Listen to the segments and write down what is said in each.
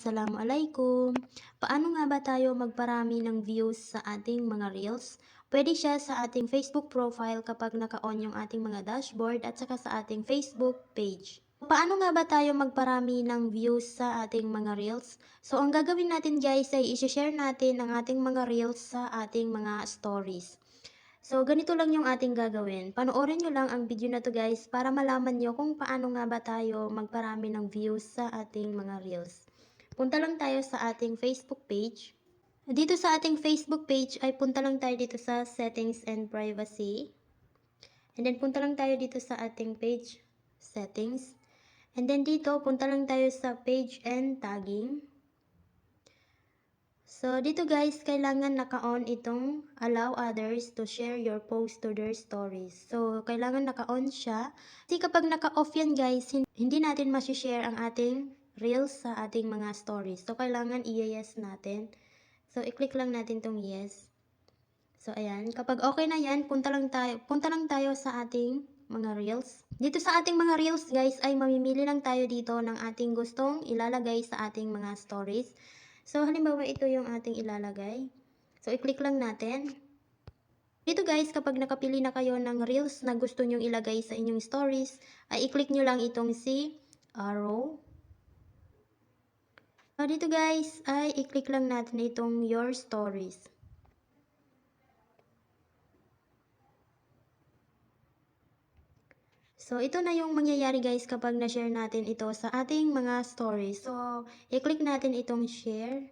Assalamualaikum. Paano nga ba tayo magparami ng views sa ating mga reels? Pwede siya sa ating Facebook profile kapag naka-on yung ating mga dashboard at saka sa ating Facebook page. Paano nga ba tayo magparami ng views sa ating mga reels? So, ang gagawin natin guys ay i-share natin ang ating mga reels sa ating mga stories. So, ganito lang yung ating gagawin. Panoorin nyo lang ang video na to guys para malaman nyo kung paano nga ba tayo magparami ng views sa ating mga reels. Punta lang tayo sa ating Facebook page. Dito sa ating Facebook page ay punta lang tayo dito sa Settings and Privacy. And then punta lang tayo dito sa ating page Settings. And then dito punta lang tayo sa Page and Tagging. So, dito guys, kailangan naka-on itong allow others to share your post to their stories. So, kailangan naka-on siya. Kasi kapag naka-off yan guys, hindi natin masishare ang ating reels sa ating mga stories. So, kailangan i-yes natin. So, i-click lang natin tong yes. So, ayan. Kapag okay na yan, punta lang tayo sa ating mga reels. Dito sa ating mga reels guys, ay mamimili lang tayo dito ng ating gustong ilalagay sa ating mga stories. So, halimbawa ito yung ating ilalagay. So, i-click lang natin. Dito guys, kapag nakapili na kayo ng reels na gusto nyong ilagay sa inyong stories, ay i-click nyo lang itong si arrow. So, dito guys, ay i-click lang natin itong your stories. So, ito na yung mangyayari guys kapag na-share natin ito sa ating mga stories. So, i-click natin itong share.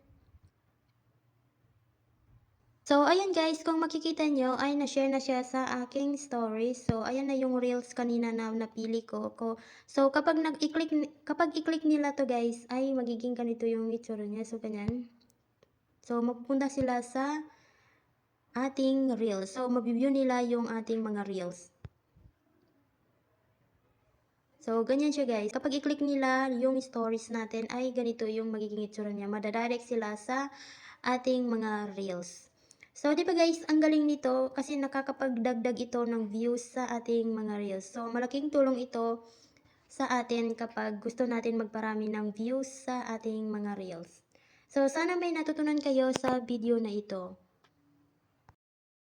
So, ayan guys, kung makikita nyo ay na-share na siya sa aking stories. So, ayan na yung reels kanina na napili ko. So, kapag i-click nila to guys, ay magiging ganito yung itsura niya. So, ganyan. So, mapupunta sila sa ating reels. So, mabibview nila yung ating mga reels. So, ganyan siya guys. Kapag i-click nila yung stories natin, ay ganito yung magiging itsura niya. Madadirect sila sa ating mga reels. So, di ba guys, ang galing nito kasi nakakapagdagdag ito ng views sa ating mga reels. So, malaking tulong ito sa atin kapag gusto natin magparami ng views sa ating mga reels. So, sana may natutunan kayo sa video na ito.